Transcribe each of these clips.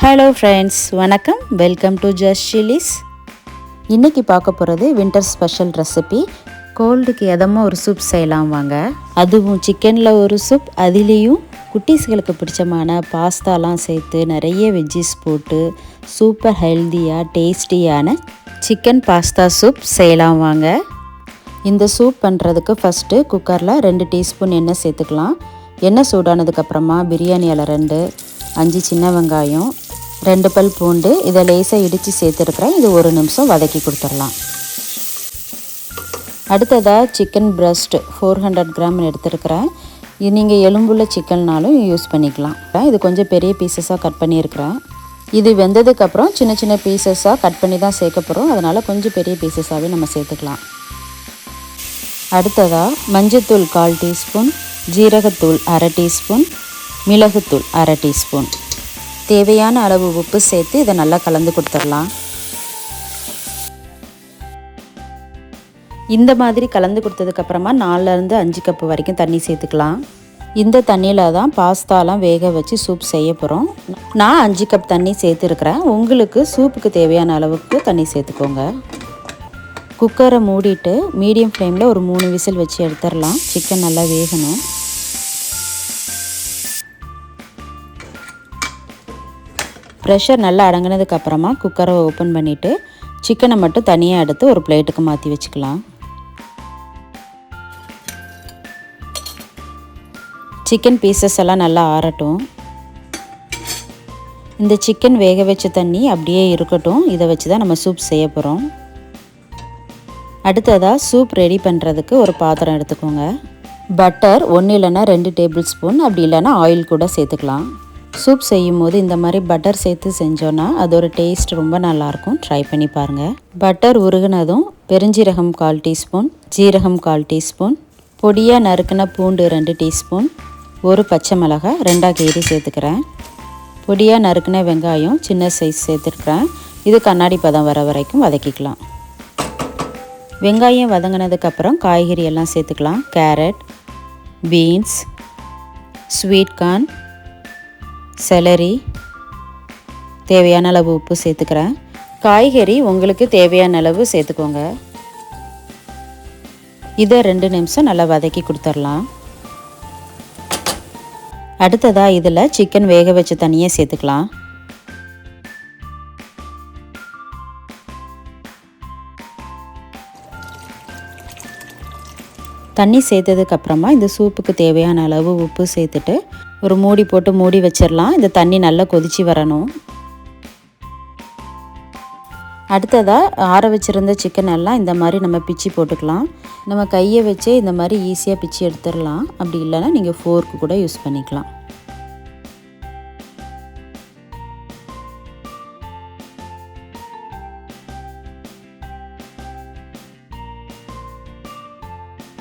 Hello friends, வணக்கம். Welcome to just chillies. இன்றைக்கி பார்க்க போகிறது வின்டர் ஸ்பெஷல் ரெசிபி. கோல்டுக்கு எதமாக ஒரு சூப் செய்யலாம் வாங்க. அதுவும் சிக்கனில் ஒரு சூப், அதுலேயும் குட்டீஸ்களுக்கு பிடிச்சமான பாஸ்தாலாம் சேர்த்து நிறைய வெஜ்ஜிஸ் போட்டு சூப்பர் ஹெல்த்தியாக டேஸ்டியான சிக்கன் பாஸ்தா சூப் செய்யலாம் வாங்க. இந்த சூப் பண்ணுறதுக்கு ஃபஸ்ட்டு குக்கரில் 2 டீஸ்பூன் எண்ணெய் சேர்த்துக்கலாம். எண்ணெய் சூடானதுக்கப்புறமா பிரியாணி இலை 2, 5 சின்ன வெங்காயம், 2 பல் பூண்டு இதை லேசாக இடித்து சேர்த்துருக்குறேன். இது 1 நிமிஷம் வதக்கி கொடுத்துடலாம். அடுத்ததாக சிக்கன் பிரஸ்ட் 400 கிராம் எடுத்துருக்கிறேன். இது நீங்கள் எலும்புள்ள சிக்கன்னாலும் யூஸ் பண்ணிக்கலாம். இது கொஞ்சம் பெரிய பீசஸாக கட் பண்ணியிருக்கிறேன். இது வெந்ததுக்கப்புறம் சின்ன சின்ன பீசஸாக கட் பண்ணி தான் சேர்க்க போகிறோம். அதனால் கொஞ்சம் பெரிய பீசஸாகவே நம்ம சேர்த்துக்கலாம். அடுத்ததாக மஞ்சத்தூள் 1/4 டீஸ்பூன், ஜீரகத்தூள் 1/2 டீஸ்பூன், மிளகுத்தூள் 1/2 டீஸ்பூன், தேவையான அளவு உப்பு சேர்த்து இதை நல்லா கலந்து கொடுத்துடலாம். இந்த மாதிரி கலந்து கொடுத்ததுக்கப்புறமா 4லேருந்து 5 கப்பு வரைக்கும் தண்ணி சேர்த்துக்கலாம். இந்த தண்ணியில் தான் பாஸ்தாலாம் வேக வச்சு சூப் செய்ய போகிறோம். நான் 5 கப் தண்ணி சேர்த்துருக்குறேன். உங்களுக்கு சூப்புக்கு தேவையான அளவுக்கு தண்ணி சேர்த்துக்கோங்க. குக்கரை மூடிட்டு மீடியம் ஃப்ளேமில் ஒரு 3 விசில் வச்சு எடுத்துடலாம். சிக்கன் நல்லா வேகணும். ப்ரெஷர் நல்லா அடங்கினதுக்கப்புறமா குக்கரை ஓப்பன் பண்ணிவிட்டு சிக்கனை மட்டும் தனியாக எடுத்து ஒரு பிளேட்டுக்கு மாற்றி வச்சுக்கலாம். சிக்கன் பீசஸ் எல்லாம் நல்லா ஆறட்டும். இந்த சிக்கன் வேக வச்ச தண்ணி அப்படியே இருக்கட்டும். இதை வச்சு தான் நம்ம சூப் செய்ய போகிறோம். அடுத்ததாக சூப் ரெடி பண்ணுறதுக்கு ஒரு பாத்திரம் எடுத்துக்கோங்க. பட்டர் 1 இல்லைன்னா 2 டேபிள் ஸ்பூன், அப்படி இல்லைன்னா ஆயில் கூட சேர்த்துக்கலாம். சூப் செய்யும் போது இந்த மாதிரி பட்டர் சேர்த்து செஞ்சோன்னா அதோட டேஸ்ட் ரொம்ப நல்லாயிருக்கும். ட்ரை பண்ணி பாருங்கள். பட்டர் உருகுனதும் பெருஞ்சீரகம் 1/4 டீஸ்பூன், ஜீரகம் 1/4 டீஸ்பூன், பொடியாக நறுக்கின பூண்டு 2 டீஸ்பூன், ஒரு பச்சை மிளகாய் 2ஆக கீறி சேர்த்துக்கிறேன். பொடியாக நறுக்கின வெங்காயம் சின்ன சைஸ் சேர்த்துருக்குறேன். இது கண்ணாடி பதம் வர வரைக்கும் வதக்கிக்கலாம். வெங்காயம் வதங்கினதுக்கப்புறம் காய்கறி எல்லாம் சேர்த்துக்கலாம். Carrot, beans, sweet corn, salary, தேவையான அளவு உப்பு சேர்த்துக்கிறேன். காய்கறி உங்களுக்கு தேவையான அளவு சேர்த்துக்கோங்க. இதை 2 நிமிஷம் நல்லா வதக்கி கொடுத்துடலாம். அடுத்ததாக இதில் சிக்கன் வேக வச்ச தண்ணியை சேர்த்துக்கலாம். தண்ணி சேர்த்ததுக்கப்புறமா இந்த சூப்புக்கு தேவையான அளவு உப்பு சேர்த்துட்டு ஒரு மூடி போட்டு மூடி வச்சிடலாம். இந்த தண்ணி நல்லா கொதித்து வரணும். அடுத்ததாக ஆற வச்சுருந்த சிக்கன் எல்லாம் இந்த மாதிரி நம்ம பிச்சு போட்டுக்கலாம். நம்ம கையை வச்சே இந்த மாதிரி ஈஸியாக பிச்சு எடுத்துடலாம். அப்படி இல்லைன்னா நீங்கள் ஃபோர்க்கு கூட யூஸ் பண்ணிக்கலாம்.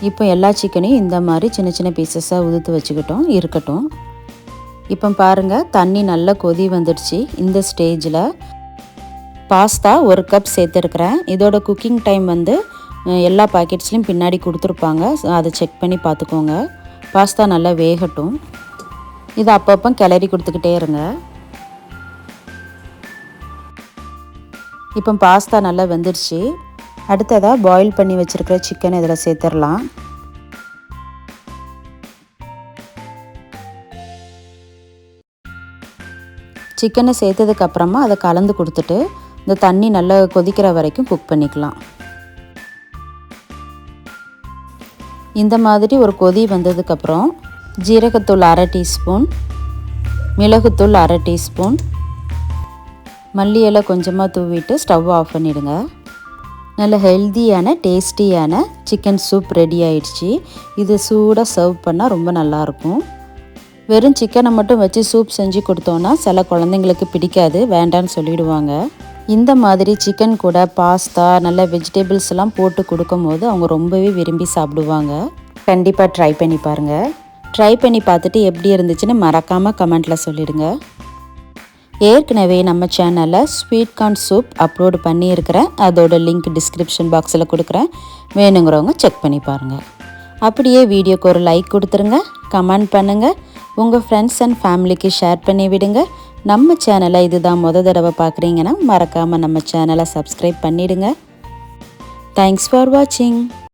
இப்போ எல்லா சிக்கனையும் இந்த மாதிரி சின்ன சின்ன பீசஸாக உதுத்து வச்சுக்கிட்டோம் இருக்கட்டும். இப்போ பாருங்கள், தண்ணி நல்லா கொதி வந்துடுச்சு. இந்த ஸ்டேஜில் பாஸ்தா 1 கப் சேர்த்துருக்குறேன். இதோட குக்கிங் டைம் வந்து எல்லா பாக்கெட்ஸ்லையும் பின்னாடி கொடுத்துருப்பாங்க. அதை செக் பண்ணி பார்த்துக்கோங்க. பாஸ்தா நல்லா வேகட்டும். இதை அப்பப்போ கிளறி கொடுத்துக்கிட்டே இருங்க. இப்போ பாஸ்தா நல்லா வெந்துடுச்சு. அடுத்ததாக பாயில் பண்ணி வச்சுருக்கிற சிக்கன் இதில் சேர்த்துடலாம். சிக்கனை சேர்த்ததுக்கப்புறமா அதை கலந்து கொடுத்துட்டு இந்த தண்ணி நல்லா கொதிக்கிற வரைக்கும் குக் பண்ணிக்கலாம். இந்த மாதிரி ஒரு கொதி வந்ததுக்கப்புறம் ஜீரகத்தூள் 1/2 டீஸ்பூன், மிளகுத்தூள் 1/2 டீஸ்பூன், மல்லி இலை கொஞ்சமாக தூவிட்டு ஸ்டவ் ஆஃப் பண்ணிவிடுங்க. நல்ல ஹெல்த்தியான டேஸ்டியான சிக்கன் சூப் ரெடி ஆயிடுச்சு. இது சூடாக சர்வ் பண்ணால் ரொம்ப நல்லாயிருக்கும். வெறும் சிக்கனை மட்டும் வச்சு சூப் செஞ்சு கொடுத்தோன்னா சில குழந்தைங்களுக்கு பிடிக்காது, வேண்டான்னு சொல்லிடுவாங்க. இந்த மாதிரி சிக்கன் கூட பாஸ்தா நல்ல வெஜிடபிள்ஸ் எல்லாம் போட்டு கொடுக்கும் போது அவங்க ரொம்பவே விரும்பி சாப்பிடுவாங்க. கண்டிப்பாக ட்ரை பண்ணி பாருங்கள். ட்ரை பண்ணி பார்த்துட்டு எப்படி இருந்துச்சுன்னு மறக்காமல் கமெண்ட்டில் சொல்லிடுங்க. ஏற்கனவே நம்ம சேனலில் ஸ்வீட் கார்ன் சூப் அப்லோடு பண்ணியிருக்கிறேன். அதோட லிங்க் டிஸ்கிரிப்ஷன் பாக்ஸில் கொடுக்குறேன். வேணுங்கிறவங்க செக் பண்ணி பாருங்கள். அப்படியே வீடியோக்கு ஒரு லைக் கொடுத்துருங்க, கமெண்ட் பண்ணுங்கள். உங்கள் ஃப்ரெண்ட்ஸ் அண்ட் ஃபேமிலிக்கு ஷேர் பண்ணி விடுங்க. நம்ம சேனலை இதுதான் தடவை பார்க்குறீங்கன்னா மறக்காமல் நம்ம சேனலை சப்ஸ்கிரைப் பண்ணிவிடுங்க. தேங்க்ஸ் ஃபார் வாட்சிங்.